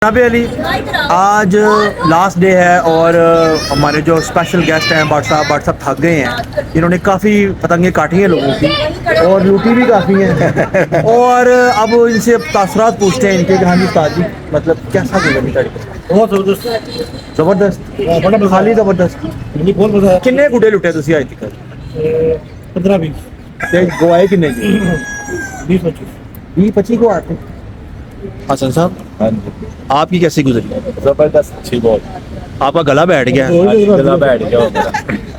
अभी अली आज last day है और हमारे जो स्पेशल गेस्ट हैं भट्ट साहब थक गए हैं। इन्होंने काफ़ी पतंगे काटी हैं लोगों की और लूटी भी काफ़ी हैं और अब इनसे तासरात पूछते हैं इनके कि हाँ जी उस्ताद जी मतलब कैसा गुजर बहुत ज़बरदस्त ज़बरदस्त खाली ज़बरदस्त बहुत मज़ा किन्ने गुड्डे लुटे तुसी अज तक 15-20 ते गवाए किन्ने जी 20-25 20-25 को आते हसन साहब हाँ जी आपकी कैसी गुजरी? जबरदस्त अच्छी बहुत आपका गला बैठ गया गला बैठ गया होगा।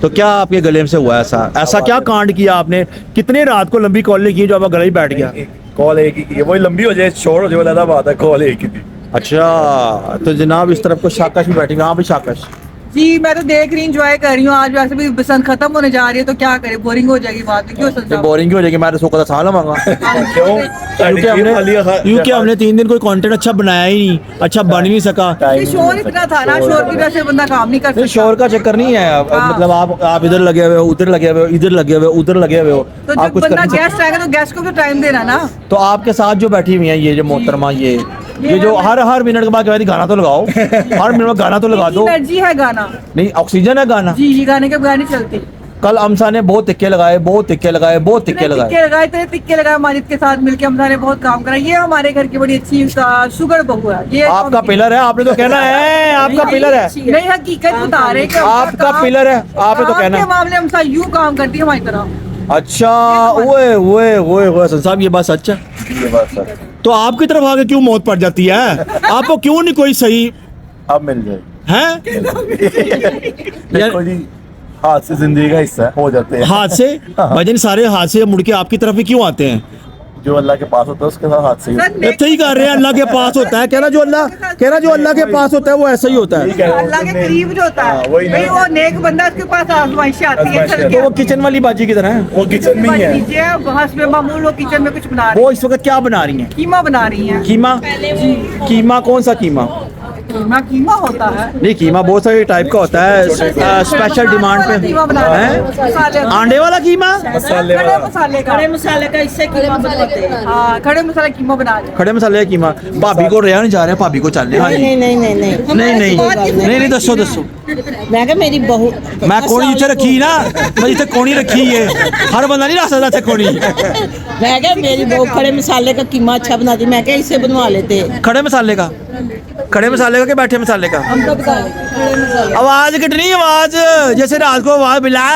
तो क्या आपके गले से हुआ ऐसा क्या कांड किया आपने? कितने रात को लंबी कॉल की जो आपका गला ही बैठ गया? कॉल एक ही की है, वही लंबी हो जाए शोर हो जाए वाला बात है, कॉल एक ही थी। अच्छा तो जनाब इस तरफ को शाकश भी बैठी, वहाँ भी शाकश। जी मैं तो देख रही इंजॉय कर रही हूँ। आज वैसे भी बसंत खत्म होने जा रही है तो क्या करे, बोरिंग हो जाएगी बात में। क्यों तो बोरिंग हो जाएगी, मैं तो सोचा था लवांगा क्योंकि हमने 3 दिन कोई कंटेंट अच्छा बनाया ही नहीं, अच्छा बन ही नहीं सका। शोर इतना था ना, शोर की वजह से बंदा काम नहीं कर सकता। शोर का चक्कर नहीं है, मतलब आप इधर लगे हुए हो, उधर लगे हुए हो, इधर लगे हुए हो, उधर लगे हुए हो, तो आप जब कुछ बंदा गेस्ट आएगा तो गेस्ट को भी टाइम देना ना। तो आपके साथ जो बैठी हुई है ये जो मोहतरमा ये जो हर मिनट के बाद कहती गाना तो लगाओ हर मिनट में गाना तो लगा दो। एनर्जी है गाना, नहीं ऑक्सीजन है गाना। जी गाने के बगैर नहीं चलती। कल अमसा ने बहुत तिक्के लगाए तिक्के लगाए माजिद के साथ मिलके हमसा ने बहुत काम करा। ये हमारे घर की बड़ी अच्छी शुगर बहू है। ये आपका पिलर है, आपने तो कहना है आपका पिलर है। नहीं हकीकत बता रहे कि आपका पिलर है, आपने तो कहना है। मामले हमसा यूं काम करती है हमारी तरह। अच्छा ओए हसन साहब ये बात सच है? ये बात सर तो आपकी तरफ आके क्यों मौत पड़ जाती है? आपको क्यों नहीं कोई सही अब मिल जाएगी है? देखो जी, हाथ से जिंदगी का हिस्सा है, हो जाते हैं हाथ से भजन सारे हाथ से मुड़ के आपकी तरफ ही क्यों आते हैं? जो अल्लाह के पास होता है उसके साथ हाथ से ही इतना ही कर रहे हैं, अल्लाह के पास होता है। कहना जो अल्लाह के पास होता है वो ऐसा ही होता है। अल्लाह के करीब जो होता है वही ना। भाई वो नेक बंदा उसके पास आजमाइशें आती है। आजमाइशें तो वो किचन वाली बाजी की तरह है। वो किचन में ही है। नीचे हस्बे मामूल वो किचन में कुछ बना रही वो इस वक्त क्या बना रही हैं? कीमा बना रही है। कीमा कौन सा कीमा? कीमा होता है। नहीं कीमा बहुत सारे टाइप का होता है, स्पेशल डिमांड पे है। अंडे वाला कीमा, मसाले खड़े वाला मसाले का, खड़े मसाले का इससे कीमा बनाते हैं। हाँ खड़े मसाले कीमा बना रहे हैं। खड़े मसाले का कीमा। भाभी को रेया नहीं जा रहा, भाभी को चलने। हाँ जी नहीं दसो मैं क्या मेरी बहू मैं कोनी जिथे रखी ना, मैं जिथे कोनी रखी है, हर बंदा नहीं रख सकता इथे कोनी। मैं क्या मेरी बहू खड़े मसाले का कीमा अच्छा बनाती। मैं क्या इसे बनवा लेते। खड़े मसाले का के बैठे मसाले का आवाज कितनी आवाज जैसे रात को आवाज मिला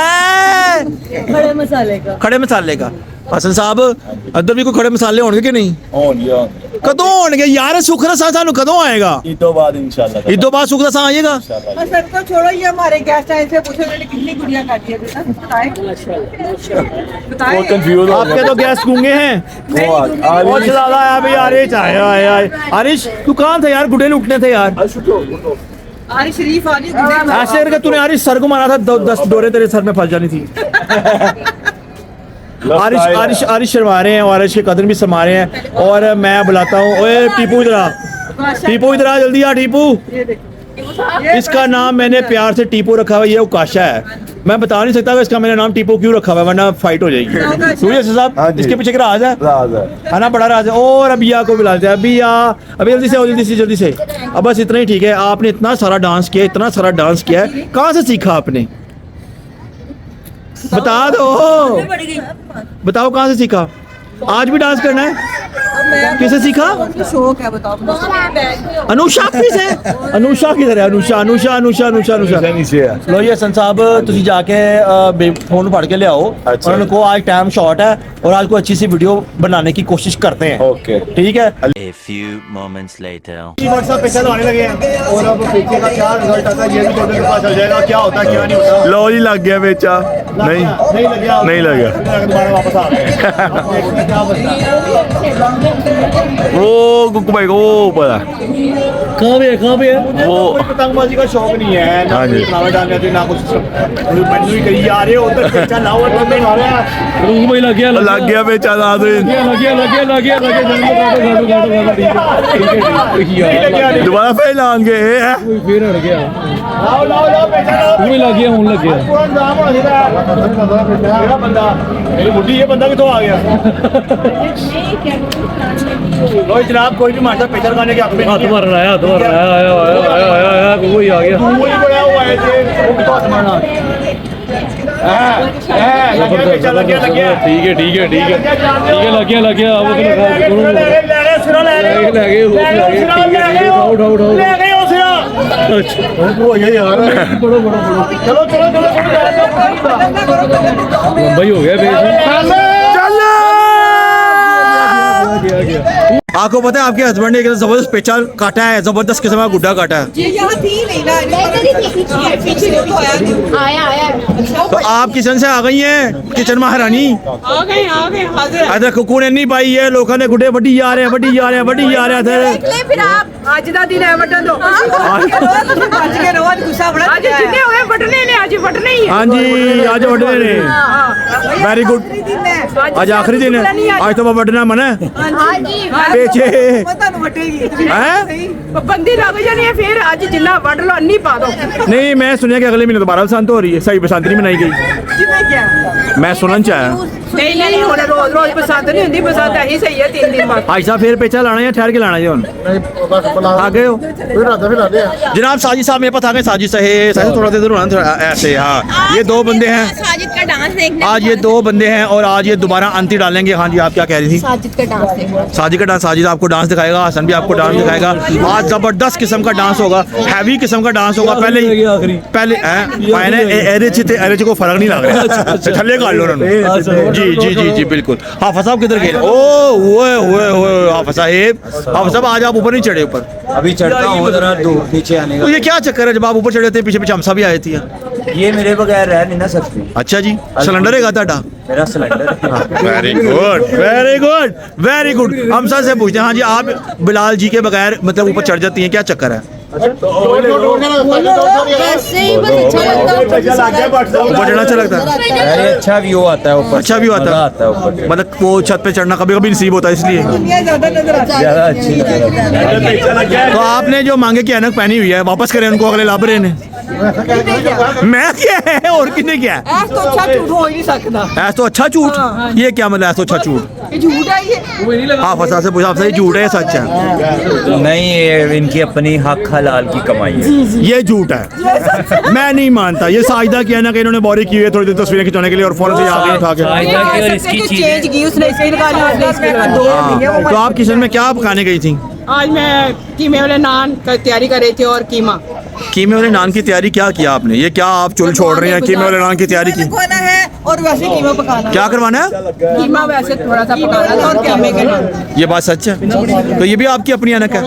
खड़े मसाले का। हसन साहब अदर भी कोई खड़े मसाले होंगे कि नहीं? कदों होंगे यार? सुख रसा सानू कदों आएगा? ईदों बाद इंशाल्लाह। ईदों बाद सुख रसा आएगा। सर को छोड़ो, ये हमारे गेस्ट आए थे, पूछो मैंने कितनी गुड़िया काटी है बेटा, बताएं। कंफ्यूज आपके तो गैस गूंगे हैं। बहुत ज्यादा है अभी यार। आए आरिश तू कहाँ थे यार? गुड्डे लूटने थे यार। अरे शरीफ आ रही ऐसे करके तूने आरिश सर को मारा था, 10 डोरे तेरे सर में फंस जानी थी। आरिश शर्मा रहे हैं और आरिश के कदम भी समा रहे हैं और मैं बुलाता हूँ। ओए टीपू इधर आ जल्दी आ टीपू। इसका नाम मैंने प्यार से टीपू रखा हुआ, ये उकाशा है। मैं बता नहीं सकता इसका मैंने नाम टीपू क्यों रखा हुआ है, वरना फाइट हो जाएगी। सूर्य साहब इसके पीछे राज है ना, बड़ा राज है। और अबिया को बुलाते हैं। अबिया अभी जल्दी से। अब बस इतना ही ठीक है। आपने इतना सारा डांस किया है, कहाँ से सीखा आपने? बता दो, बताओ कहाँ से सीखा? आज भी डांस करना है? किसे सीखा? शौक है, बताओ। अनुषा किसे? अनुषा किधर है? अनुषा नीचे है। लो ये हसन साहब तुसी जाके फोन पढ़ के ले आओ अच्छा। और उनको आज टाइम शॉर्ट है और आज को अच्छी सी वीडियो बनाने की कोशिश करते हैं। ओके ठीक है। A few moments later. WhatsApp पैसे तो आने लगे हैं और अब पेचे का क्या रिजल्ट आता है ये भी तो पता चल जाएगा क्या होता है क्या नहीं होता। लो जी लग गया बेचा नहीं लगा दोबारा वापस आ गए। वो गुक्कू भाई को पता कहाँ पे है? वो पतंगबाजी का शौक नहीं है ना, हाँ जी। खाना डालने थे ना कुछ मेन्यू ही करी जा रहे हो उधर पेचा लाओ और बंदे मारे रूम में लग गया बेचा ना दिन दोबारा फिर लाएंगे लाओ पेचा मेरी बुढ़ी ये बंदा कितों आ गया? लो जनाब कोई भी मारता पेचर खाने के हक में हाथ मारना आया आया कोई आ गया वही बड़ा हुआ है ये वो तो हाथ मारना लग गया ठीक है लग गया अब तो लगा उठाओ अच्छा वो ये यार चलो भाई हो गया आपको पता है आपके हस्बैंड ने एक जबरदस्त पेचा काटा है, जबरदस्त किस्म का गुड्डा काटा है। ये यहाँ थी नहीं ना, पीछे तो आया तो आप किचन से आ गई हैं, किचन महारानी आ गए हाजिर इधर कुकून नहीं पाई है, लोगों ने गुड्डे वड्डी जा रहे हैं इधर। फिर आप आज ਦਾ ਦਿਨ ਹੈ ਵੱਟਣ ਦੋ ਅੱਜ ਕੇ ਰੋਜ਼ ਗੁੱਸਾ ਬੜਾ ਅੱਜ ਜਿੰਨੇ ਹੋਏ ਵੱਟਣੇ ਨੇ ਅੱਜ ਵੱਟਣੇ ਹੀ हाँ जी आज वड्डे ने वेरी गुड आज आखिरी दिन है, आज तो वड्डना मन है पेचे ਤੁਹਾਨੂੰ ਵੱਟੇਗੀ हैं ਬੰਦੀ ਲੱਗ ਜਾਣੀ ਹੈ ਫਿਰ ਅੱਜ ਜਿੰਨਾ ਵੱਢ ਲਓ ਅੰਨੀ ਪਾ ਦੋ नहीं मैं सुनिया कि अगले महीने दोबारा बसंत हो रही है, सही बसंत नहीं मनाई गई, ਜਿੰਨੇ ਕਿਹਾ मैं सुनन चाहा नहीं ਹੁਣ ਰੋਜ਼ ਪਸੰਦ ਨਹੀਂ ਹੁੰਦੀ ਪਸੰਦ ਇਹੀ ਸਹੀ ਹੈ 3 ਦਿਨ ਬਾਅਦ आज साहब फिर पेचा लाना या ठहर के लाना जी हुन आ गए हो जनाब साजिद साहब मेरे पास आ गए, साजिद थोड़ा देर होना थोड़ा ऐसे हाँ ये दो बंदे हैं साजिद का डांस देखने आज ये दो बंदे हैं और आज ये दोबारा अंती डालेंगे। हाँ जी आप क्या कह रही थी? साजिद का डांस देखना साजिद आपको डांस दिखाएगा, हसन भी आपको डांस दिखाएगा। आज जबरदस्त किस्म का डांस होगा, हैवी किस्म का डांस होगा। पहले मैंने एरे को फर्क नहीं लग रहा, थल्ले काट लो उन्होंने। जी बिल्कुल। हाफिज साहब किधर गए? ओ हाफिज साहब आज आप ऊपर नहीं चढ़े ऊपर? अभी चढ़ता हूँ जरा दूर नीचे आने तो ये क्या चक्कर है, जब आप ऊपर चढ़े थे पीछे हमसा भी आए थे? का ये मेरे बगैर रह नहीं ना सकती। अच्छा जी सिलेंडर है ਤੁਹਾਡਾ? मेरा सिलेंडर वेरी गुड। हम सर से पूछते हैं, हाँ जी आप बिलाल जी के बगैर मतलब ऊपर चढ़ जाती हैं, क्या चक्कर है? वैसे ही बस अच्छा लगता ऊपर चढ़ना अच्छा लगता है? अरे अच्छा व्यू आता है ऊपर, अच्छा व्यू आता मजा है आता है ऊपर, मतलब वो छत पे चढ़ना कभी कभी नसीब होता है इसलिए। दुनिया ज्यादा नजर आती है ज्यादा अच्छी लग रही है। तो आपने जो मांगे की ऐनक पहनी हुई है वापस करें उनको अगले लाभरे ने? मैं क्या है और किसने क्या है? ऐसा तो अच्छा झूठ हो ही नहीं सकता। ऐसा तो अच्छा झूठ, ये क्या मतलब ऐसा तो अच्छा झूठ? ये झूठ है ये। हाँ फसा से पूछा, आपसे ये झूठ है या सच है? नहीं ये इनकी अपनी हक हलाल की कमाई है। ये झूठ है, मैं नहीं मानता। ये साजिदा किया ना कि इन्होंने बॉडी की हुई है थोड़ी देर तस्वीरें खिंचाने के लिए और फौरन से आगे उठा के। इसकी चेंज की उसने इसकी निकाली उसने इसकी निकाली। तो आप किचन में क्या पकाने गई थी? आज मैं कीमे वाले नान की तैयारी कर रही थी और कीमा। कीमे वाले नान की तैयारी क्या किया आपने? ये क्या आप चुल छोड़ रहे हैं? कीमे वाले नान की तैयारी की पकाना है और वैसे कीमा पकाना है। क्या करवाना है? कीमा वैसे थोड़ा सा पकाना है और कीमे के नान। ये बात सच है? तो ये भी आपकी अपनी अनक है?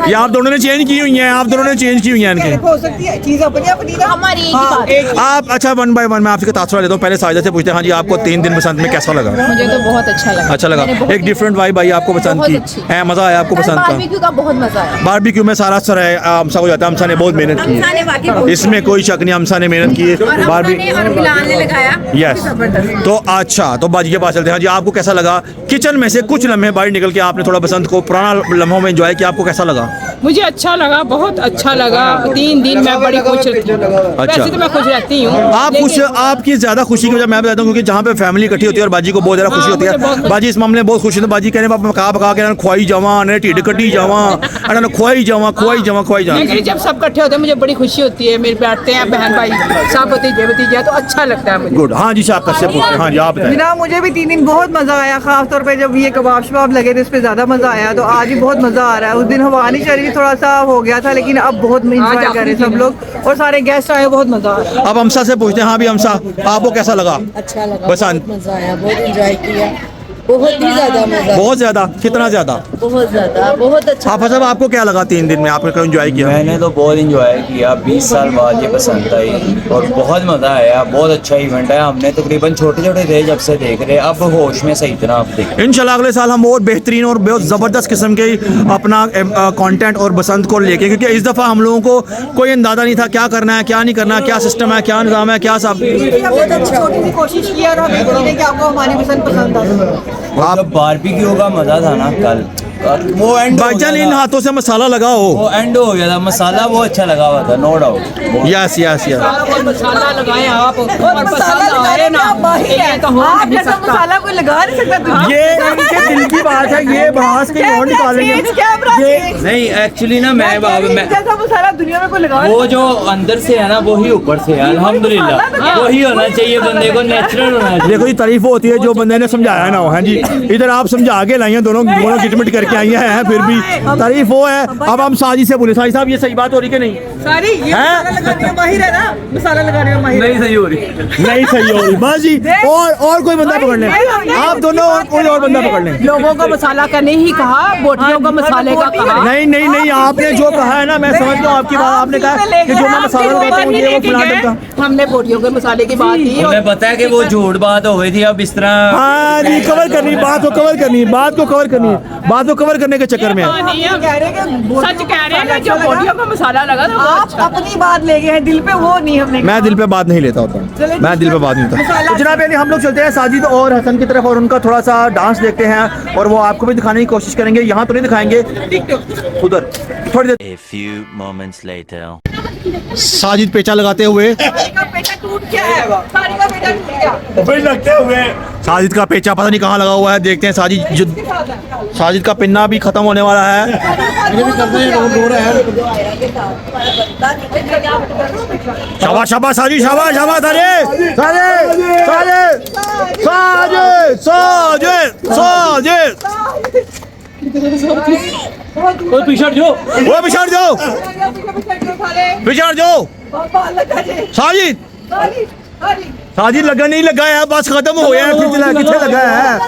ये आप दोनों ने चेंज की हुई है? आप दोनों ने चेंज की हुई है इनकी? हो सकती है चीज अपनी अपनी ना हमारी एक ही बात है। आप अच्छा वन बाय वन मैं आपसे तासुरात लेता हूँ। पहले साजिदा से पूछते हैं, हाँ जी आपको 3 दिन बसंत में कैसा लगा? मुझे तो बहुत अच्छा लगा। अच्छा लगा, मैंने बहुत एक डिफरेंट वाइब आई आपको बसंत बहुत की अच्छी। है, मजा आया आपको बसंत का? बारबेक्यू का बहुत मजा आया। बारबेक्यू में सारा सर है हमसा हो जाता है, हमसा ने बहुत मेहनत की हमसा ने वाकई है, बहुत इसमें कोई शक नहीं, हमसा ने मेहनत की है। बारबेक्यू और बिलाल ने लगाया। यस। तो अच्छा तो बाजी के पास चलते हैं। हाँ जी आपको कैसा लगा? किचन में से कुछ लम्हे बाहर निकल के आपने थोड़ा बसंत को पुराना लम्हों में एंजॉय किया, आपको कैसा लगा? मुझे अच्छा लगा, बहुत अच्छा लगा। 3 दिन मैं बड़ी खुश थी। वैसे तो मैं खुश रहती हूँ। आप खुश, आपकी ज्यादा खुशी की वजह मैं बताता हूँ क्योंकि जहाँ पे फैमिली इकट्ठी होती है और बाजी को बहुत ज्यादा खुशी होती है। बाजी इस मामले में बहुत खुश है। बाजी कहने पापा पका पका के खुआई जावा, ढिड कटी जावा, खुआई जावा। लेकिन जब सब इकट्ठे होते हैं मुझे बड़ी खुशी होती है। मेरे बैठते हैं बहन भाई सब भतीजे भतीजे, तो अच्छा लगता है मुझे। गुड। हाँ जी शाह से पूछते हैं, हाँ जी आप बताएं। बिना मुझे भी 3 दिन बहुत मजा आया, खास तौर पे जब ये कबाब शबाब लगे थे उस पर ज्यादा मजा आया। तो आज भी बहुत मजा आ रहा है। उस दिन हवा नहीं चल रही, थोड़ा सा हो गया था, लेकिन अब बहुत एंजॉय कर रहे हैं सब लोग और सारे गेस्ट आए, बहुत मजा आ रहा है। अब हमसा से पूछते हैं, हाँ भी हमसा आपको कैसा लगा? अच्छा लगा, बसंत मजा आया, बहुत एंजॉय किया, बहुत ही ज्यादा मजा। बहुत ज्यादा? कितना ज्यादा? बहुत ज्यादा, बहुत अच्छा। हाफिज साहब आपको क्या लगा 3 दिन में, आपने क्यों एंजॉय किया? मैंने तो बहुत इंजॉय किया, 20 साल बाद ये पसंद आई और बहुत मज़ा आया। बहुत अच्छा इवेंट है। हमने तकरीबन छोटे छोटे थे जब से देख रहे, अब होश में सही तरह आप देख। इंशाल्लाह अगले साल हम और बेहतरीन और बहुत ज़बरदस्त किस्म के अपना कंटेंट और बसंत को लेके, क्योंकि इस दफ़ा हम लोगों को कोई अंदाज़ा नहीं था क्या करना है क्या नहीं करना, क्या सिस्टम है क्या निज़ाम है क्या सब। छोटी सी कोशिश की और हम कि आपको हमारी पसंद आ। आप बारबेक्यू का मज़ा था ना कल, वो एंड भाईजान इन हाथों से मसाला लगाओ। वो एंड हो गया था, मसाला वो अच्छा लगा हुआ था, no doubt. Yes yes yes. मसाला लगाए आप और मसाला पसंद आए लगाने ना, का माहिर है। ये तो हो आप नहीं जैसा सकता। मसाला कोई लगा नहीं सकता। ये इनके दिल की बात है, ये भड़ास के और निकालेंगे। ये नहीं एक्चुअली ना मैं जैसा मसाला दुनिया में कोई लगा वो जो अंदर से है ना वही ऊपर से है, अल्हम्दुलिल्लाह वही होना चाहिए, बंदे को नेचुरल होना चाहिए। देखो ये तारीफ होती है जो बंदे ने समझाया ना हो। हाँ जी, इधर आप समझा के लाई हैं, दोनों गिटमिट करके आई हैं, फिर भी तारीफ वो है। अब हम साजी से बोले, साजी साहब ये सही बात हो रही कि नहीं? सारी ये मसाला लगाने में माहिर है ना, मसाला लगाने में माहिर है। नहीं सही हो रही। नहीं सही हो रही बस जी। और कोई बंदा पकड़ लें, आप दोनों और कोई और बंदा पकड़ लें। लोगों को मसाला का नहीं कहा, बोटियों को मसाले का कहा। नहीं नहीं नहीं, आपने जो कहा है ना, मैं समझ हूँ आपकी बात। आपने कहा कि जो मैं मसाला लगाता हूँ ये वो फलां करता। हमने बोटियों के मसाले की बात की। हमें पता है कि वो झूठ बात हो गई थी, अब इस तरह हाँ जी, कवर करनी बात को, कवर करनी बात को, कवर करनी बात को कवर करने के चक्कर में। नहीं है, कह रहे हैं कि सच कह रहे हैं ना, जो बोटियों को मसाला लगा था वो आप अच्छा। अपनी बात ले गए हैं दिल पे, वो नहीं हमने मैं दिल पे बात नहीं लेता होता, मैं दिल पे बात नहीं होता। तो जनाब अली हम लोग चलते हैं साजिद और हसन की तरफ और उनका थोड़ा सा डांस देखते हैं और वो आपको भी दिखाने की कोशिश करेंगे। यहाँ तो नहीं दिखाएंगे, उधर थोड़ी देर। A few moments later. Sajid पेचा लगाते हुए, सारी का पेटा टूट गया है, सारी का पेटा टूट गया। फिर लगते हुए साजिद का पेचा पता नहीं कहाँ लगा हुआ है। देखते हैं साजिद का पिन्ना भी खत्म होने वाला है। शाबाश शाबाश साजिद, शाबाश शाबाश। साजिद साजिद साजिद साजिद साजिद कोई पिछड़ जो वो पिछड़ जाओ, पिछड़ जाओ। साजिद साजिद लगा नहीं लगा है, बस खत्म हो गया है। कितने लगा है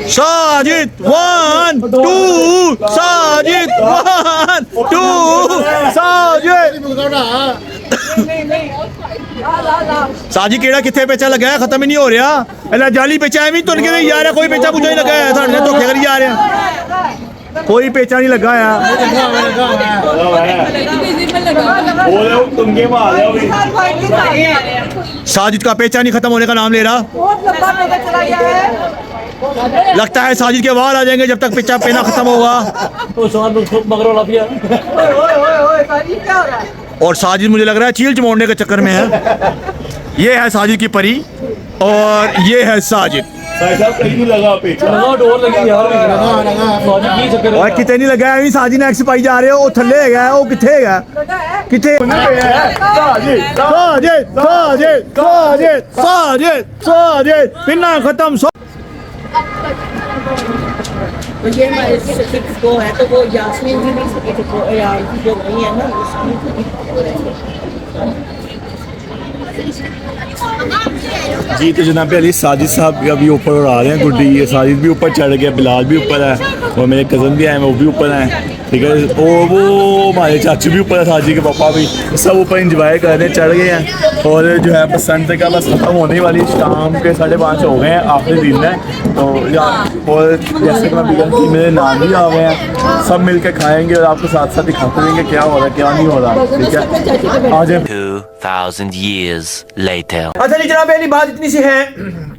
साजिद? 1 2 साजिद 1 2 साजिद। साजी केड़ा किथे पेचा लगा है, खत्म ही नहीं हो रहा। अल्लाह जाली पेचा है भी तुन के यार, कोई पेचा पूछा नहीं लगा है, साढ़े धोखे करी जा रहे हैं। कोई पेचा नहीं लगा है। तुमके मार साजिद का पेचा नहीं खत्म होने का नाम ले रहा। बहुत लंबा पेटा चला गया है। लगता है साजिद के वाल आ जाएंगे जब तक पेचा पेना खत्म होगा। तो साथ मगरो लाफिया ओए सारी क्या हो रहा है? और साजिद मुझे लग रहा है चील चमोड़ने के चक्कर में है। ये है साजिद की परी और ये है साजिद। साहब कहीं नहीं लगा पेचा। लगा डोर लगी यार, लगा की चक्कर और कितने नहीं लगा है, साजिद ने एक्स पाई जा रहे हो। वो थल्ले है, वो किथे है, किथे साजिद साजिद साजिद साजिद साजिद साजिद पिन्ना खत्म। तो ये हमारे सिक्स को है, तो वो यास्मीन भी नहीं सके थे, तो यार जो नहीं है ना जी। तो जनाब अली साजिद साहब अभी ऊपर आ रहे हैं गुड्डी, ये साजिद भी ऊपर चढ़ गया, बिलाल भी ऊपर है और मेरे कज़न भी आए हैं, वो भी ऊपर हैं। ठीक है, वो हमारे चाचू भी ऊपर है, साजिद के पापा भी, सब ऊपर इंजॉय कर रहे हैं, चढ़ गए हैं। और जो है बसंत का बस खत्म होने वाली, शाम के 5:30 हो गए हैं, आखिरी दिन है। तो और जैसे कि मैं बिगन की मेरे नाम भी आ गए हैं, सब मिल के खाएँगे और आपको साथ साथ दिखाते रहेंगे क्या हो रहा है क्या नहीं हो रहा। ठीक है, आ जाए। 2000 years later. अच्छा जी जनाब अली, बात इतनी सी है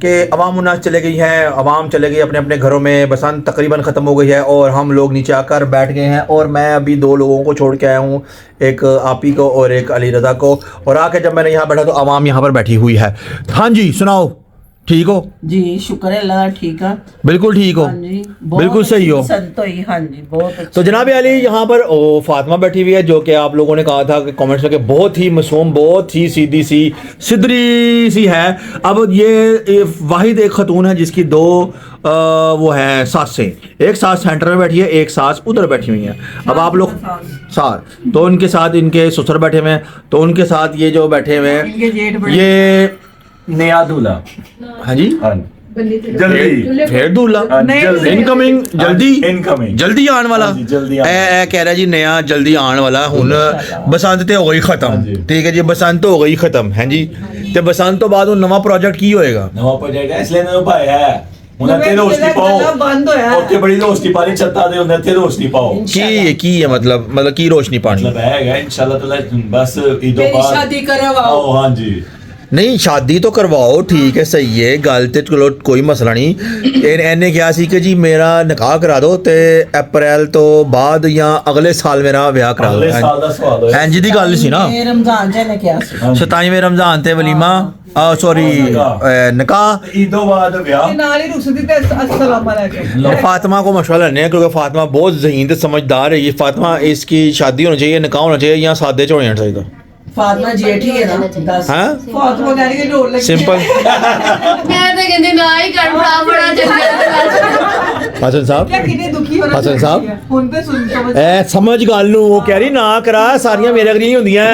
कि अवाम उन्नास चले गई है, अवाम चले गई अपने अपने घरों में, बसंत तकरीबन ख़त्म हो गई है और हम लोग नीचे आकर बैठ गए हैं। और मैं अभी 2 लोगों को छोड़ के आया हूँ, एक आपी को और एक अली रज़ा को। और आके जब मैंने यहाँ बैठा तो अवाम यहाँ पर बैठी हुई है। हाँ जी सुनाओ, ठीक हो? जी शुक्र है अल्लाह, ठीक है, बिल्कुल ठीक हो, हाँ जी, बिल्कुल सही हो। संत हुई, हाँ जी बहुत अच्छा। तो जनाब अली यहाँ पर फातिमा बैठी हुई है, जो कि आप लोगों ने कहा था कि कमेंट्स में कि बहुत ही मासूम, बहुत ही सीधी सी सिदरी सी है। अब ये वाहिद एक खतून है जिसकी 2 वो है सासें, एक सास सेंटर में बैठी है, एक सास उधर बैठी हुई है। अब आप लोग साथ, तो उनके साथ इनके ससुर बैठे हुए हैं, तो उनके साथ ये जो बैठे हुए हैं ये नया दूल्हा। हाँ जी, जल्दी फिर दूल्हा इनकमिंग, जल्दी इनकमिंग, जल्दी आने वाला। हाँ जी, जल्दी आने ए कह रहा जी नया जल्दी आने वाला। हुन बसंत ते हो गई खत्म, ठीक है जी, बसंत हो गई खत्म है जी। ते बसंत तो बाद नवा प्रोजेक्ट की होएगा? नवा प्रोजेक्ट है, इसलिए ना भाई है ਉਹਨਾਂ ਤੇ ਰੋਸ਼ਨੀ ਪਾਓ, बंद होया ਉੱਥੇ ਬੜੀ ਰੋਸ਼ਨੀ ਪਾਣੀ ਛੱਤਾਂ ਦੇ ਉਹਨਾਂ ਤੇ ਰੋਸ਼ਨੀ ਪਾਓ। की है मतलब की रोशनी पानी? मतलब है इंशाल्लाह ताला बस ईदों मेरी बाद शादी करो आओ। हाँ जी, ਨਹੀਂ ਸ਼ਾਦੀ तो करवाओ ठीक है सही है गल ਤੇ ਚਲੋ ਕੋਈ ਮਸਲਾ ਨਹੀਂ ਇਹਨੇ ਕਿਹਾ ਸੀ ਕਿ ਜੀ ਮੇਰਾ ਨਿਕਾਹ ਕਰਾ ਦਿਓ ਤੇ ਅਪ੍ਰੈਲ ਤੋਂ ਬਾਅਦ ਜਾਂ ਅਗਲੇ ਸਾਲ ਮੇਰਾ ਵਿਆਹ ਕਰਾ ਅਗਲੇ ਦਿਓ ਸਾਲ ਦਾ ਸਵਾਲ ਹੋਇਆ ਇੰਜ ਦੀ ਗੱਲ ਸੀ ਨਾ ਇਹ ਰਮਜ਼ਾਨ ਚ ਨੇ ਕਿਹਾ ਸੀ 27ਵੇਂ ਰਮਜ਼ਾਨ ਤੇ ਵਲੀਮਾ ਸੌਰੀ ਨਿਕਾਹ ईद तो बाद ब्याह नाल ही रुक सकती थे अस्सलाम वालेकुम फातिमा को मशवरा लेने हैं क्योंकि फातिमा बहुत ज़हीन ते समझदार है ये फातिमा इसकी शादी होनी चाहिए निकाह होना चाहिए या सादे च होना चाहिए ਫਾਤਮਾ ਜੇਠੀ ਹੈ ਨਾ ਦੱਸ हैं फातिमा कहने की ढोल लगी सिंपल ਮੈਂ ਤਾਂ ਕਹਿੰਦੀ ਨਾ ਹੀ ਕਰ ਬੜਾ ਚੰਗਾ हसन साहब क्या कितने दुखी होना हसन साहब ਹੁਣ ਤੇ ਸੁਣ ਸਮਝ ए समझ गल नू वो कह रही ना करा सारियां मेरे अगली ही होंदियां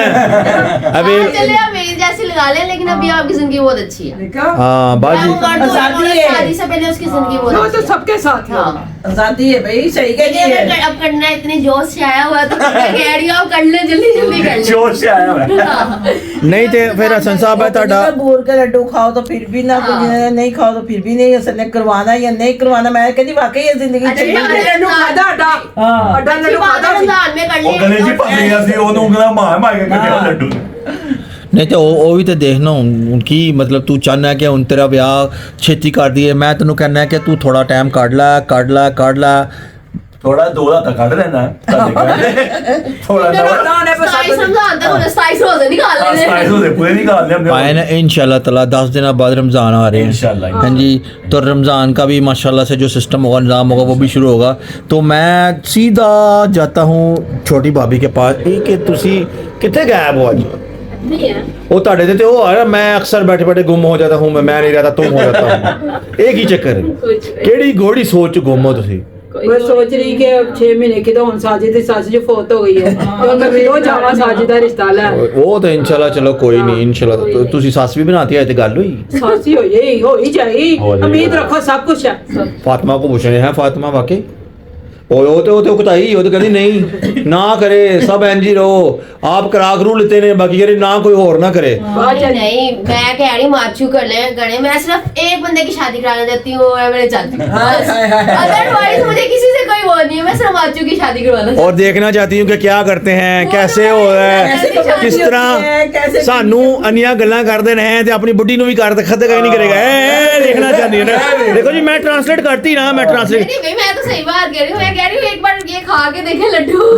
अबे चले आप मेरी जैसी लगा ले लेकिन अभी आपकी जिंदगी बहुत अच्छी है देखा हां बाजी शादी शादी से पहले उसकी जिंदगी बहुत वो अच्छी तो सबके साथ है हाँ। आजादी है भाई सही कह ये अगर अब करना है इतनी जोश से आया हुआ तो मैं कह रही हूँ आप कर ले जल्दी जल्दी कर ले जोर से आया हुआ है हाँ। नहीं ते फिर हसन साहब है ਤੁਹਾਡਾ बोर के लड्डू खाओ तो फिर भी ना नहीं खाओ तो फिर भी नहीं असल ने करवाना या नहीं करवाना मैं कहती वाकई ये जिंदगी अच्छा, चाहिए लड्डू खादा अड्डा अड्डा लड्डू खादा रमजान में कर ਉਹ ਗਲੇ लिए ਜੀ ਪੱਲੀਆਂ ਸੀ ਉਹਨੂੰ ਉਂਗਲਾਂ ਮਾਰ ਮਾਰ ਕੇ ਕੱਢਿਆ ਲੱਡੂ ਨੇ ਨਹੀਂ ਤੇ ਉਹ ਵੀ ਤੇ ਦੇਖਣਾ ਹੁਣ ਕੀ ਮਤਲਬ ਤੂੰ ਚਾਹਨਾ ਕਿ ਹੁਣ ਤੇਰਾ ਵਿਆਹ ਛੇਤੀ ਕਰ ਦਈਏ ਮੈਂ ਤੈਨੂੰ ਕਹਿੰਦਾ ਕਿ ਤੂੰ ਥੋੜਾ ਟਾਈਮ ਕੱਢ ਲੈ ਥੋੜਾ ਦੋ ਦਾ ਤਾਂ ਕੱਢ ਲੈਣਾ ਤੁਹਾਡੇ ਕਹਿੰਦੇ ਥੋੜਾ ਨਾ साइज रमजान तक होने साइज रोजे निकाल लेने ਸਾਈਜ਼ ਉਹਦੇ ਪੂਰੇ निकाल ले हमने पाए ना इंशाल्लाह ताला 10 दिन बाद रमज़ान आ रहे हैं इंशाल्लाह। हाँ जी तो रमज़ान का भी माशाल्लाह से जो सिस्टम होगा निज़ाम होगा वो भी शुरू होगा तो मैं सीधा जाता हूँ छोटी भाभी के पास कि तुसी कितने गायब हो आज नहीं है वो ਤੁਹਾਡੇ ਤੇ ਉਹ ਆ ਮੈਂ ਅਕਸਰ बैठे बैठे गुम हो जाता हूँ मैं नहीं रहता तुम हो जाता हूँ एक ही चक्कर है ਕਿਹੜੀ ਗੋੜੀ ਸੋਚ ਚ ਗੁੰਮ ਹੋ ਤੁਸੀਂ मैं सोच रही कि अब 6 महीने की तो हम साजिद की सस जो फोत हो गई है तो मैं भी रोज जावा साजिद का रिश्ता ले ਉਹ ਤਾਂ ਇਨਸ਼ਾਅੱਲਾ ਚਲੋ ਕੋਈ ਨਹੀਂ ਇਨਸ਼ਾਅੱਲਾ ਤੁਸੀਂ ਸੱਸ ਵੀ ਬਣਾਤੀ ਹੈ ਤੇ ਗੱਲ ਹੋਈ सासी हो ही जाएगी उम्मीद रखो सब कुछ है फातिमा को पूछ रहे हैं फातिमा वाकई ਉਹ ਤੇ ਕੁਤਾਈ ਉਹ ਤੇ ਕਹਿੰਦੀ ਨਹੀਂ ਨਾ ਕਰੇ ਸਭ ਇੰਜ ਹੀ ਰਹੋ ਆਪ ਕਰਾ ਕਰੂ ਲੈਤੇ ਨੇ ਬਾਕੀ ਜਿਹੜੇ ਨਾ ਕੋਈ ਹੋਰ ਨਾ करे नहीं मैं कह रही माचू कर ले गणे मैं सिर्फ एक बंदे की शादी कराने देती हूँ मैं चाहती हूँ अदरवाइज मुझे किसी से कोई वो नहीं है मैं सिर्फ माचू की शादी करवाना और देखना चाहती हूँ कि क्या करते हैं कैसे हो रहा है किस तरह सानू अन्नियां गल्लां करते रहे ते अपनी बुढ़ी ਨੂੰ ਵੀ ਕਰ ਖੱਦ ਕहीं नहीं करेगा देखना चाहती है ना देखो जी मैं ट्रांसलेट करती ना मैं ट्रांसलेट नहीं भाई मैं तो सही बात कह रही हूँ मैं कह रही हूँ एक बार ये खा के देखे लड्डू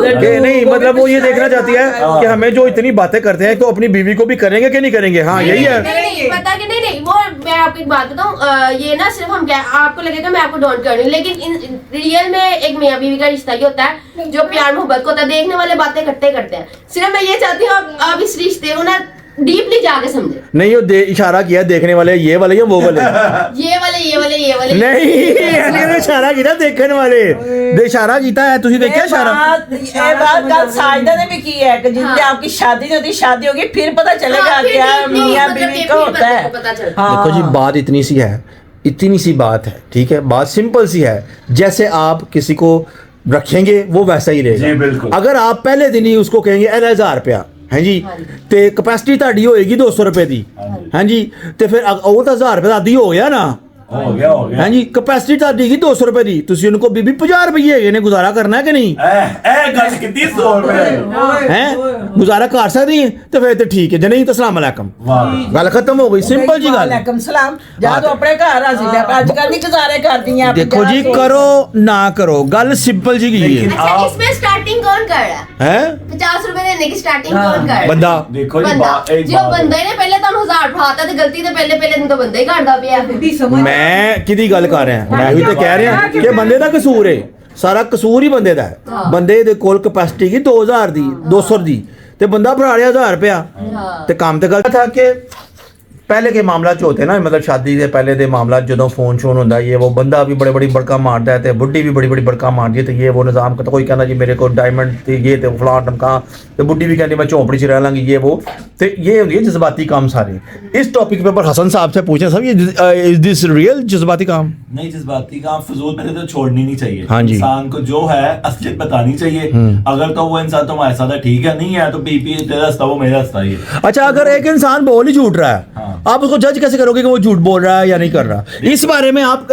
नहीं मतलब वो ये देखना चाहती है कि हमें जो इतनी बातें करते हैं तो अपनी बीवी को भी करेंगे कि नहीं करेंगे हाँ यही है नहीं पता कि नहीं वो मैं आपको एक बात बताऊँ ये ना सिर्फ हम क्या आपको लगेगा मैं आपको डोंट कर रही हूँ लेकिन रियल में एक मियाँ बीवी का रिश्ता ही होता है जो प्यार मोहब्बत को होता है देखने वाले बातें करते हैं सिर्फ मैं ये चाहती हूँ आप इस रिश्ते को ना डीपली जाके समझे नहीं वो इशारा किया देखने वाले ये वाले या वो वाले ये वाले नहीं ਇਹਨੇ ਇਸ਼ਾਰਾ ਕੀਤਾ ਦੇਖਣ ਵਾਲੇ ਦੇ ਇਸ਼ਾਰਾ ਕੀਤਾ है ਤੁਸੀਂ ਦੇਖਿਆ ਇਸ਼ਾਰਾ ये बात कल साजदा ने भी की है कि जिनकी आपकी शादी नहीं होती शादी होगी फिर पता चलेगा क्या मियाँ बीवी का होता है पता चल देखो जी बात इतनी सी है इतनी सी बात है ठीक है बात सिंपल सी है जैसे आप किसी को रखेंगे वो वैसा ही जी, रहेगा बिल्कुल। अगर आप पहले दिन ही उसको कहेंगे 1000 रुपया है जी ते कैपेसिटी ਤੁਹਾਡੀ ਹੋਏਗੀ 200 ਰੁਪਏ ਦੀ ਹਾਂ ਜੀ ਤੇ ਫਿਰ ਉਹ ਤਾਂ 1000 ਰੁਪਏ ਦਾ ਆਦੀ ਹੋ ਗਿਆ ਨਾ हो गया ਹਾਂ ਜੀ ਕੈਪੈਸਿਟੀ ਤੁਹਾਡੀ ਹੈਗੀ 200 ਰੁਪਏ ਦੀ ਤੁਸੀਂ ਉਹਨੂੰ ਕੋ ਬੀਬੀ 50 ਰੁਪਏ ਹੈਗੇ ਨੇ ਗੁਜ਼ਾਰਾ ਕਰਨਾ ਹੈ ਕਿ ਨਹੀਂ ए गल कितनी 100 रुपए ਹੈ ਗੁਜ਼ਾਰਾ ਕਰ ਸਕਦੀ ਹੈ ਤੇ ਫਿਰ ਤੇ ਠੀਕ ਹੈ ਜੇ ਨਹੀਂ ਤਾਂ ਸਲਾਮ ਅਲੈਕਮ वाह ਗੱਲ ਖਤਮ ਹੋ ਗਈ ਸਿੰਪਲ ਜੀ ਗੱਲ वालेकुम सलाम जा तो अपने घर आ सी मैं आजकल नहीं गुजारे करती हैं देखो जी करो ना करो गल सिंपल जी की है अच्छा इसमें स्टार्टिंग कौन कर रहा है हैं 50 रुपए देने की स्टार्टिंग कौन कर रहा है ਬੰਦਾ देखो जी ਬੰਦਾ एक ਜੋ ਬੰਦੇ ਨੇ ਪਹਿਲੇ ਤੁਹਾਨੂੰ 1000 ਫੜਾਤਾ ਤੇ ਗਲਤੀ ਤੇ ਪਹਿਲੇ ਦਿਨ ਤੋਂ ਬੰਦਾ ਹੀ ਕਰਦਾ ਪਿਆ बुढ़ी समझ ਮੈਂ ਕਿਹਦੀ ਗੱਲ ਕਰ ਰਿਹਾ ਮੈਂ ਵੀ ਤੇ ਕਹਿ ਰਿਹਾ ਕਿ ਬੰਦੇ ਦਾ ਕਸੂਰ ਹੈ ਸਾਰਾ ਕਸੂਰ ਹੀ ਬੰਦੇ ਦਾ ਹੈ ਬੰਦੇ ਦੇ ਕੋਲ ਕੈਪੈਸਿਟੀ ਕੀ 2000 ਦੀ 200 ਦੀ ਤੇ ਬੰਦਾ ਫੜਾ ਲਿਆ 1000 ਰੁਪਇਆ ਤੇ ਕੰਮ ਤੇ ਗਲਤ था कि पहले के मामला जो होते हैं ना मतलब शादी से पहले के मामला जो फोन शोन होता है ये वो बंदा भी बड़े बड़ी बड़का मारता है तो बुढ़ी भी बड़ी बड़ी बड़का मारती है तो ये वो निज़ाम का तो कोई कहना जी मेरे को डायमंड थी ये तो फलान टमका तो बुढ़ी भी कहती मैं झोंपड़ी च रह लाँगी ये वो तो ये होती है जज्बाती काम सारे इस टॉपिक पे पर हसन साहब से पूछें साहब ये इज दिस रियल जज्बाती काम नहीं जज्बाती काम फजूल पहले तो छोड़नी नहीं चाहिए हाँ जी। इंसान को जो है असलियत बतानी चाहिए अगर तो वो इंसान तुम्हारे साथ है ठीक है नहीं है तो पी तेरा रास्ता वो मेरा रास्ता ही है अच्छा अगर एक इंसान बोल ही झूठ रहा है आप उसको जज कैसे करोगे कि वो झूठ बोल रहा है या नहीं कर रहा? इस बारे में आप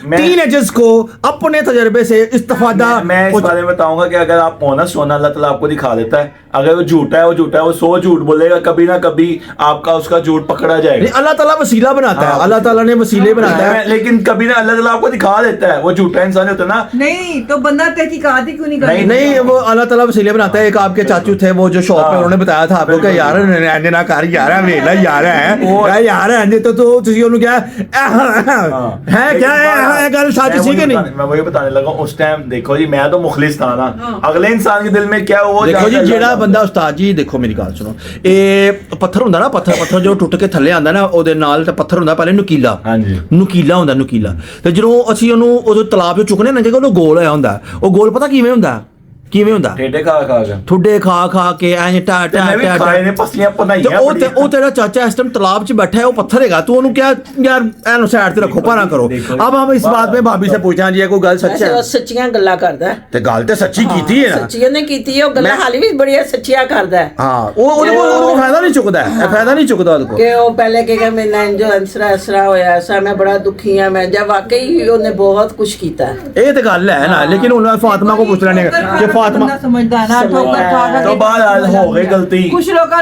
टीनेजर्स को अपने तजर्बे से इस्तेफादा मैं इस बारे में बताऊंगा कि अगर आप ऑनेस्ट होना अल्लाह ताला आपको दिखा देता है। अगर वो झूठा है वो 100 झूठ बोलेगा, कभी ना कभी आपका उसका झूठ पकड़ा जाएगा। अल्लाह ताला वसीला बनाता है, अल्लाह ताला ने वसीले बनाता है, लेकिन कभी ना अल्लाह ताला आपको दिखा देता है। वो झूठा इंसान होता है ना, नहीं तो बंदा तहकीकात ही क्यों नहीं करता? नहीं वो अल्लाह ताला वसीले बनाता है। एक आपके चाचू थे वो जो शॉप पे, उन्होंने बताया था आपको कि यार इंज ना कर यार, वेला यार है यार इंज तो ਤੁਸੀਂ ਉਹਨੂੰ ਕਿਹਾ है क्या है गल सच सी कि नहीं? मैं वही बताने लगा उस टाइम। देखो जी मैं तो मुखलिस था ना, अगले इंसान के दिल में क्या वो देखो जी ਜਿਹੜਾ ਬੰਦਾ ਉਸਤਾਦ ਜੀ ਦੇਖੋ ਮੇਰੀ ਗੱਲ ਸੁਣੋ, ਇਹ ਪੱਥਰ ਹੁੰਦਾ ਨਾ, ਪੱਥਰ ਜੋ ਟੁੱਟ ਕੇ ਥੱਲੇ ਆਂਦਾ ਨਾ, ਉਹਦੇ ਨਾਲ ਤੇ ਪੱਥਰ ਹੁੰਦਾ ਪਹਿਲੇ ਨੁਕੀਲਾ, ਹਾਂਜੀ ਨੁਕੀਲਾ ਹੁੰਦਾ, ਨੁਕੀਲਾ। ਤੇ ਜਦੋਂ ਅਸੀਂ ਉਹਨੂੰ ਉਦੋਂ ਤਲਾਬ ਚੋਂ ਚੁੱਕਨੇ ਨਾ, ਜੇ ਉਹਨੂੰ ਗੋਲ ਹੋਇਆ ਹੁੰਦਾ, ਉਹ ਗੋਲ ਪਤਾ ਕਿਵੇਂ ਹੁੰਦਾ? ਕਿਵੇਂ ਹੁੰਦਾ? ਠੇਡੇ ਖਾ ਕੇ ਠੁੱਡੇ ਖਾ ਕੇ ਐਂ ਟਾ ਟਾ ਟਾ ਖਾਏ ਨੇ ਪਸਲੀਆਂ ਪਨਾਈਆਂ। ਉਹ ਤੇਰਾ ਚਾਚਾ ਇਸ ਟਾਈਮ तालाब ਚ बैठा है, वो पत्थर हैगा, तू ਉਹਨੂੰ ਕਿਹਾ यार ਐਨੂੰ ਸਾਈਡ ਤੇ ਰੱਖੋ, ਭਾਣਾ ਕਰੋ। अब हम इस बात में भाभी से पूछा जी कोई गल सच है? ਸੱਚੀਆਂ ਗੱਲਾਂ ਕਰਦਾ ਤੇ ਗੱਲ ਤੇ ਸੱਚੀ ਕੀਤੀ ਹੈ ਨਾ, ਸੱਚੀਆਂ ਨੇ ਕੀਤੀ ਹੈ, ਉਹ ਗੱਲਾਂ ਹਾਲੀ ਵੀ ਬੜੀਆਂ ਸੱਚੀਆਂ ਕਰਦਾ ਹਾਂ। ਉਹ ਉਹਦੇ ਕੋਲ ਫਾਇਦਾ ਨਹੀਂ ਚੁੱਕਦਾ, ਇਹ ਫਾਇਦਾ ਨਹੀਂ ਚੁੱਕਦਾ ਉਹਦੇ ਕੋਲ ਕਿ ਉਹ ਪਹਿਲੇ ਕਹੇਗਾ ਮੇਰੇ ਨਾਲ ਜੋ ਅਸਰਾ ਹੋਇਆ ਐਸਾ, ਮੈਂ ਬੜਾ ਦੁਖੀ ਆ, ਮੈਂ ਜਾਂ ਵਾਕਈ ਉਹਨੇ ਬਹੁਤ ਕੁਝ ਕੀਤਾ। ਇਹ ਤੇ ਗੱਲ ਹੈ ਨਾ, लेकिन ਹੁਣ फातिमा को पूछ लेने कि फातिमा समझदा ना, ठोकर खा खा तो बाहर हो गई गलती। कुछ लोग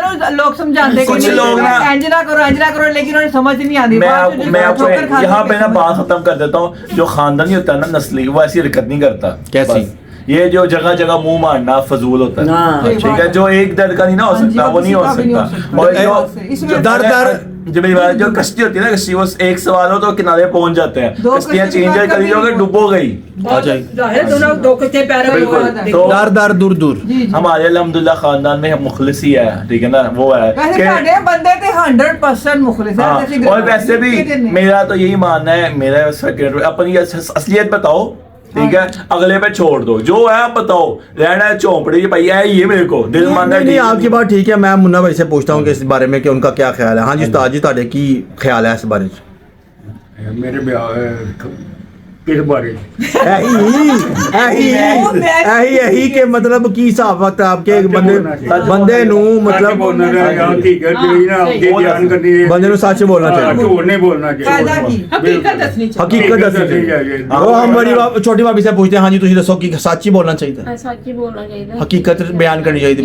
समझाते कुछ लोग ना इंज ना करो, लेकिन उन्हें समझ नहीं आती। मैं आपको यहाँ पे ना बात खत्म कर देता हूँ। जो खानदानी होता है ना, नस्ली, वो ऐसी हरकत नहीं करता। कैसी? ये जो जगह जगह मुंह मारना फजूल होता है, ठीक है। जो एक दर्द का नहीं ना हो सकता, वो नहीं हो सकता। और जो जो मेरी बात, जो कश्ती होती है ना, कश्ती वो एक सवार हो तो किनारे पहुंच जाते हैं, कश्तियां चेंज करी जाओगे, डूबो गई। दर दूर दूर हमारे अल्हम्दुलिल्लाह खानदान में मुखलिस ही है, ठीक है ना, वो है वैसे साडे बंदे ते 100% मुखलिस है। हाँ, और वैसे भी मेरा तो यही मानना है, मेरा अपनी असलियत बताओ, ठीक है, अगले पे छोड़ दो। जो है आप बताओ, रहना है झोंपड़ी भाई है ये, मेरे को दिल मानना है। नहीं आपकी बात ठीक है। मैं मुन्ना भाई से पूछता हूँ कि इस बारे में कि उनका क्या ख्याल है। हाँ जी उस्ताद जी, ਤੁਹਾਡੇ ਕੀ ख्याल है इस बारे में? मेरे किस बारे? यही के मतलब की हिसाब वक्त आपके बंदे ਨੂੰ मतलब बंदे ਨੂੰ सच बोलना चाहिए, झूठ नहीं बोलना चाहिए, हकीकत दसनी चाहिए। हकीकत दसनी चाहिए। वो हम बड़ी छोटी भाभी से पूछते हैं, हाँ जी तुम दसो कि सच ही बोलना चाहिए, सच ही बोलना चाहिए, हकीकत बयान करनी चाहिए।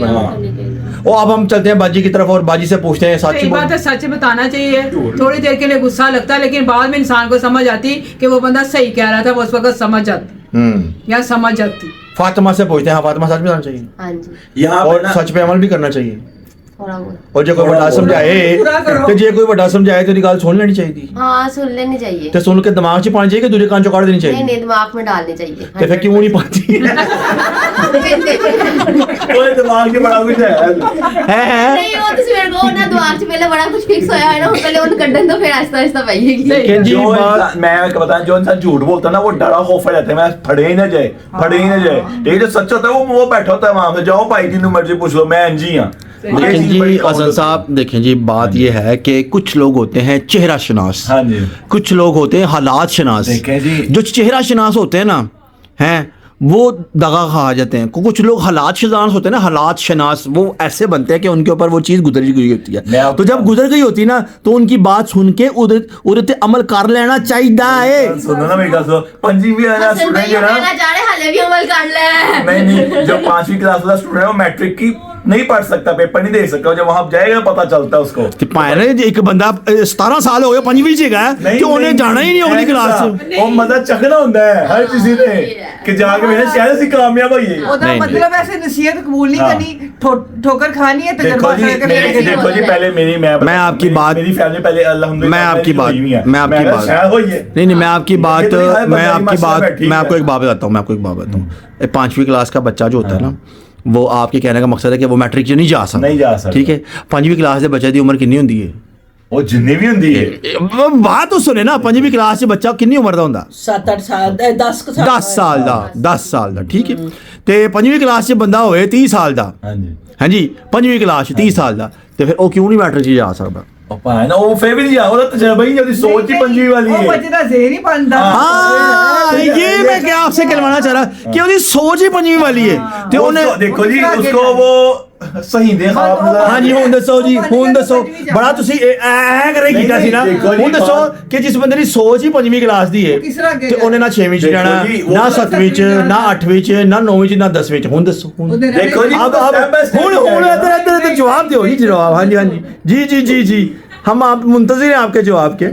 और अब हम चलते हैं बाजी की तरफ और बाजी से पूछते हैं सच सही बात है, सच बताना चाहिए। थोड़ी देर के लिए गुस्सा लगता है, लेकिन बाद में इंसान को समझ आती कि वो बंदा सही कह रहा था, वो उस वक्त समझ जाती या समझ जाती। फातिमा से पूछते हैं, हाँ फातिमा सच बताना चाहिए, हाँ जी, यहाँ और सच पे अमल भी करना चाहिए। थोड़ा बहुत। और जो कोई बड़ा समझाए तो जे कोई बड़ा समझाए तो गल सुन लेनी चाहिए, हाँ सुन लेनी चाहिए। तो सुन के दिमाग च पानी चाहिए कि दूसरे कान चो काट देनी चाहिए? नहीं दिमाग में डालनी चाहिए। तो फिर क्यों नहीं पाती? दिमाग में बड़ा कुछ है नहीं वो तो मेरे को ना दिमाग से पहले बड़ा कुछ फिक्स होया है ना, पहले उन कड्डन तो फिर आहिस्ता आहिस्ता पाइएगी। मैं बताऊं, जो इंसान झूठ बोलता है ना, वो डरा खौफ रहता है, मैं फड़े ही ना जाए, फड़े ही ना जाए। ये जो सच होता है वो बैठा होता है वहां पे, जाओ भाई जी मर्जी पूछ लो, मैं एनजी हाँ। लेकिन जी हसन साहब देखें जी, बात ये है कि कुछ लोग होते हैं चेहरा शनास, हाँ जी, कुछ लोग होते हैं हालात शनास। देखें जी, जो चेहरा शनास होते हैं ना, हैं वो दगा खा जाते हैं। कुछ लोग हालात शनास होते हैं ना, हालात शनास वो ऐसे बनते हैं कि उनके ऊपर वो चीज़ गुजर गई होती है। तो जब गुजर गई होती है ना, तो उनकी बात सुन के उधर अमल कर लेना चाहिए। सुनो ना मेरी बात, सुनो, पंजी भी है ना स्टूडेंट है ना, हाले भी अमल कर ले। नहीं जो 5वीं क्लास वाला स्टूडेंट है वो मैट्रिक की नहीं पढ़ सकता, पेपर नहीं दे सकता, जब वहां जाएगा पता चलता है उसको। एक बंदा 17 साल हो गया 5वीं च गया कि उन्हें जाना ही नहीं अगली क्लास च। वो मजा चखना होता है हर किसी ने कि जाके मेरे शायद से कामयाब होइए। ओदा मतलब ऐसे नसीहत कबूल नहीं करनी, ठोकर खानी है। देखो जी पहले मैं आपकी बात, मेरी फैमिली पहले अल्हम्दुलिल्लाह, मैं आपकी बात नहीं, मैं आपको एक बात बताता हूँ। 5वीं क्लास का बच्चा जो होता है ना, वो आपके कहने का मकसद है कि वो मैट्रिक नहीं जा सकता, ठीक है। 5वीं क्लास के बच्चे की उम्र कितनी होती है? वो जिन्नी भी होती है, बात तो सुने ना, 5वीं क्लास के बच्चा कितनी उम्र का होता? 7-8 साल, 10 साल का, ठीक है। तो 5वीं क्लास से बंदा होए 30 साल का, हाँ जी 5वीं क्लास 30 साल का, तो फिर वो क्यों नहीं मैट्रिक जा सकता? ना वो फिर भी नहीं जाओ, तजर्बा ही नहीं, सोच ही पंजी वाली है, बच्चे दा ज़हन ही बनता। हाँ ये मैं क्या आपसे कहवाना चाह रहा कि उसकी सोच ही पंजवीं वाली है। तो उन्हें देखो जी उसको वो ਸਹੀ ਦੇ ਖਾਬ ਹਾਂਜੀ ਹੁਣ ਦੱਸੋ ਜੀ, ਹੁਣ ਦੱਸੋ। ਬੜਾ ਤੁਸੀਂ ਐ ਕਰੇ ਕੀਤਾ ਸੀ ਨਾ। ਹੁਣ ਦੱਸੋ ਕਿ ਜਿਸ ਬੰਦੇ ਦੀ ਸੋਚ ਹੀ 5ਵੀਂ ਕਲਾਸ ਦੀ ਹੈ ਕਿਸ ਤਰ੍ਹਾਂ ਅੱਗੇ ਤੇ ਉਹਨੇ ਨਾ 6ਵੀਂ ਚ ਜਾਣਾ, ਨਾ 7ਵੀਂ ਚ, ਨਾ 8ਵੀਂ ਚ, ਨਾ 9ਵੀਂ ਚ, ਨਾ 10ਵੀਂ ਚ। ਹੁਣ ਦੱਸੋ ਹੁਣ ਦੇਖੋ ਜੀ अब ਹੁਣ इधर जवाब दो जी, जवाब। हाँ जी, हाँ जी जी जी जी जी, हम आप मुंतजिर हैं आपके जवाब के।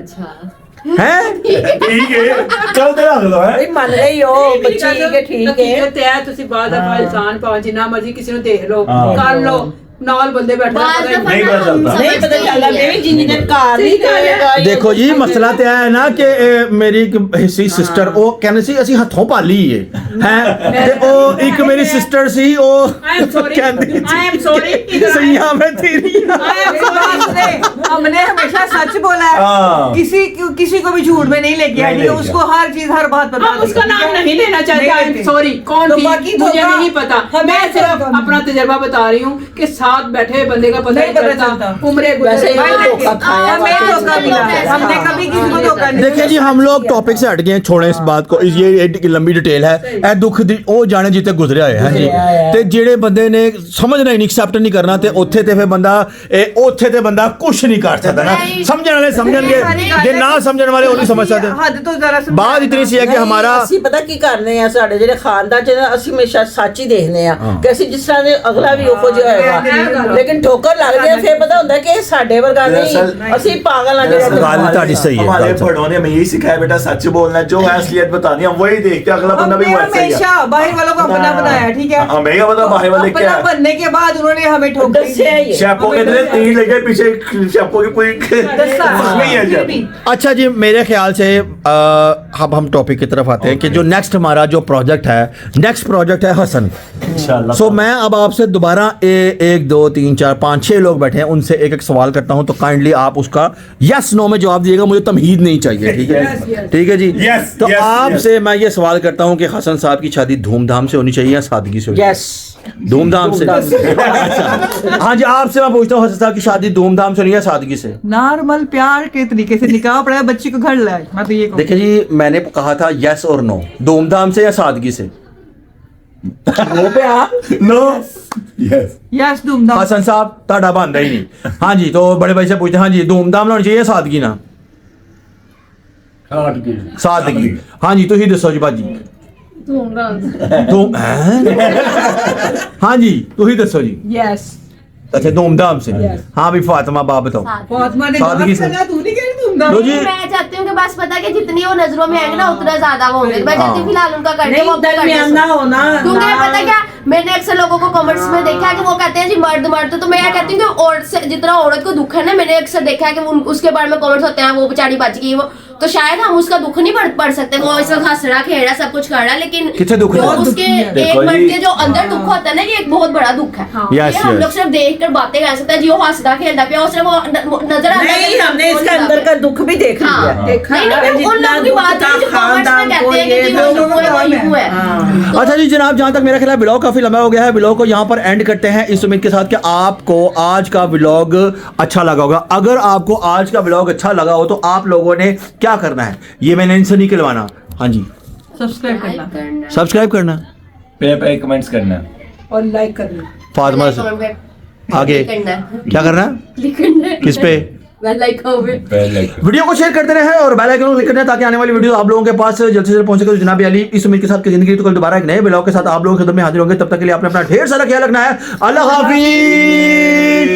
हैं ਠੀਕ ਹੈ ਚਲ ਤੇ ਰੱਖ ਲਓ ਹੈ ਮੰਨ ਗਈ ਉਹ ਬੱਚੀ ਕਿ ਠੀਕ ਹੈ ਹਕੀਕਤ ਹੈ ਤੁਸੀਂ ਬਾਅਦ ਦਫਾ ਇਨਸਾਨ ਭਾਵੇਂ ਜਿੰਨਾ ਮਰਜ਼ੀ ਕਿਸੇ ਨੂੰ ਦੇਖ ਲਓ, ਕਰ ਲਓ, ਨਾਲ ਬੰਦੇ ਬੈਠੇ बाज दफा नहीं पता चलता। हम ਨਹੀਂ ਪਤਾ ਚੱਲਦਾ ਬੇਬੀ ਜਿੰਨੀ ਦਿਨ ਘਰ ਨਹੀਂ ਕਰੇਗਾ देखो जी मसला तो है ना कि मेरी हिस्सी सिस्टर वो कहने सी ਅਸੀਂ ਹੱਥੋਂ ਪਾਲੀ ਹੈ ਤੇ ਉਹ ਇੱਕ ਮੇਰੀ ਸਿਸਟਰ ਸੀ ਉਹ I am sorry. ਕਹਿੰਦੀ I am sorry. ਸਈਆਂ ਮੈਂ ਤੇਰੀ हमने हमेशा सच बोला है, हाँ। किसी को भी झूठ में नहीं लेके आई, नहीं लेके उसको हर चीज हर बात बता हम उसका नाम नहीं लेना चाहते। नहीं आई एम लेते। सॉरी, कौन तो थी बाकी मुझे धोखा- नहीं पता। हमें मैं सिर्फ धोखा- अपना तजर्बा बता रही हूँ कि साथ बैठे हुए बंदे का पता नहीं नहीं पता चलता। चलता। उम्र वैसे गुजर ही धोखा खाया हमें धोखा मिला, हमने कभी किसी को धोखा नहीं देखिए जी हम लोग टॉपिक से हट गए हैं, छोड़ें इस बात को। ये एक लंबी डिटेल है। ए दुख दी ਉਹ ਜਾਣੇ ਜਿੱਤੇ ਗੁਜ਼ਰਿਆ ਹੈ। ਹਾਂਜੀ ਤੇ ਜਿਹੜੇ ਬੰਦੇ ਨੇ ਸਮਝਣਾ ਹੀ ਨਹੀਂ, ਐਕਸੈਪਟ ਨਹੀਂ ਕਰਨਾ, ਤੇ ਉੱਥੇ ਤੇ ਫਿਰ ਬੰਦਾ ਉੱਥੇ ਤੇ ਬੰਦਾ ਕੁਝ ਨਹੀਂ ਕਰ ਸਕਦਾ ਨਾ। ਸਮਝਣ ਵਾਲੇ ਸਮਝਣਗੇ, ਜੇ ਨਾ ਸਮਝਣ ਵਾਲੇ ਉਹ ਨਹੀਂ ਸਮਝ ਸਕਦੇ। हद तो जरा सी बात इतनी सी है कि हमारा ਅਸੀਂ ਪਤਾ ਕੀ ਕਰਨੇ ਆ, ਸਾਡੇ ਜਿਹੜੇ ਖਾਨਦਾਨ ਚ ਨਾ, ਅਸੀਂ ਹਮੇਸ਼ਾ ਸੱਚ ਹੀ ਦੇਖਦੇ ਆ ਕਿ ਅਸੀਂ ਜਿਸ ਤਰ੍ਹਾਂ ਦੇ ਅਗਲਾ ਵੀ ਉਹੋ ਜਿਹਾ ਹੋਏਗਾ, ਲੇਕਿਨ ਠੋਕਰ ਲੱਗਦੀ ਆ ਫਿਰ ਪਤਾ ਹੁੰਦਾ ਕਿ ਇਹ ਸਾਡੇ ਵਰਗਾ ਨਹੀਂ, ਅਸੀਂ ਪਾਗਲ ਆ ਜਿਹੜੇ ਗੱਲ ਤੁਹਾਡੀ सही है। हमारे बड़ों ने हमें यही सिखाया बेटा सच बोलना है, जो है असलियत बतानी है, हम वही देखते हैं, अगला बंदा भी हमने वैसा ही है। हमेशा बाहर वालों को अपना बनाया, ठीक है। हमें क्या पता बाहर वाले क्या अपना है। बनने के बाद उन्होंने हमें ठोक दी। ਦੱਸਿਆ ਹੀ ਹੈ। शैपो के इतने तीन लगे पीछे, शैपो की पूरी नहीं है फिर भी। शैप। अच्छा जी, मेरे ख्याल से अब हम टॉपिक की तरफ आते हैं कि जो नेक्स्ट हमारा जो प्रोजेक्ट है, नेक्स्ट प्रोजेक्ट है हसन। इंशाल्लाह। सो मैं अब आपसे दोबारा 1 2 3 4 5 6 लोग बैठे हैं, उनसे एक एक सवाल करता हूं, तो काइंडली आप उसका यस नो में जवाब दीजिएगा। मुझे तमहीद नहीं चाहिए, ठीक है? ठीक है जी। Yes, तो yes, आपसे मैं ये सवाल करता हूं कि हसन साहब की शादी धूमधाम से होनी चाहिए या सादगी से होनी चाहिए? यस धूमधाम से। अच्छा। हाँ जी, आपसे मैं पूछता हूँ हसन साहब की शादी धूमधाम से होनी है या सादगी से? नॉर्मल प्यार के तरीके से निकाह पड़ा, बच्ची को घर लाए, मैं तो ये कहूँ। देखिए जी, मैंने कहा था यस और नो, धूमधाम से या सादगी से? नो यस यस धूमधाम। हसन साहब ਤੁਹਾਡਾ ਬੰਦਾ ही नहीं। हाँ जी, तो बड़े भाई से पूछते हैं, हाँ जी धूमधाम होनी चाहिए या सादगी ना? सादगी। हाँ जी, ਤੁਸੀਂ ਦੱਸੋ ਜੀ ਬਾਜੀ। धूम हाँ जी, ਤੁਸੀਂ ਦੱਸੋ ਜੀ। यस अच्छा, धूमधाम से। हाँ भी फातिमा बाप बताओ। फातिमा ने सादगी से। तू नहीं कह रही धूमधाम। लो जी, मैं चाहती हूँ कि बस पता है कि जितनी वो नजरों में आएंगे ना उतना ज्यादा वो होंगे। मैं चाहती हूँ फिलहाल उनका करने नहीं वो अपना करने दरमियाना होना क्योंकि पता है क्या, मैंने अक्सर लोगों को कमेंट्स में देखा है कि वो कहते हैं जी मर्द मर्द, तो मैं कहती हूँ कि औरत से जितना औरत को दुख है ना, मैंने अक्सर देखा है कि उसके बारे में कमेंट्स होते हैं वो बेचारी बच गई, वो तो शायद हम उसका दुख नहीं पढ़ सकते। वो इस वक्त हंस रहा खेल रहा सब कुछ कर रहा, लेकिन कितने दुख जो है? उसके देखो एक मर्द जी। के जो अंदर दुख होता है ना, ये एक बहुत बड़ा दुख है। Yes, ये हम yes. लोग सिर्फ देख कर बातें कर सकते हैं जी वो हंसदा खेलता पिया, सिर्फ वो नजर आता है नहीं, हमने इसके अंदर का दुख भी देख लिया। हाँ। देखा नहीं, है, नहीं, उन जितना लोगों की दुख बात था है जो कमेंट्स में खानदान कहते को, हैं कि ये जी वो लोगों यूं है, वो यूं है। हाँ। अच्छा जी जनाब, जहाँ तक मेरा ख्याल है व्लॉग काफी लंबा हो गया है, व्लॉग को यहाँ पर एंड करते हैं इस उम्मीद के साथ कि आपको आज का व्लॉग अच्छा लगा होगा। अगर आपको आज का व्लॉग अच्छा लगा हो तो आप लोगों ने क्या करना है, ये मैंने इनसे नहीं कहलवाना। हाँ जी, सब्सक्राइब करना। सब्सक्राइब करना, पे कमेंट्स करना और लाइक करना। फातिमा से आगे क्या करना है? लिखना किस पे? वीडियो को शेयर करते रहे और बेल आइकन को क्लिक करना है ताकि आने वाली वीडियो आप लोगों के पास जल्द से जल्द पहुंचे। तो जनाब अली इस उम्मीद के साथ कि जिंदगी तो कल दोबारा एक नए ब्लॉग के साथ आप लोगों की खिदमत में हाजिर होंगे। तब तक के लिए आपने अपना ढेर सारा ख्याल रखना है। अल्लाह हाफिज़।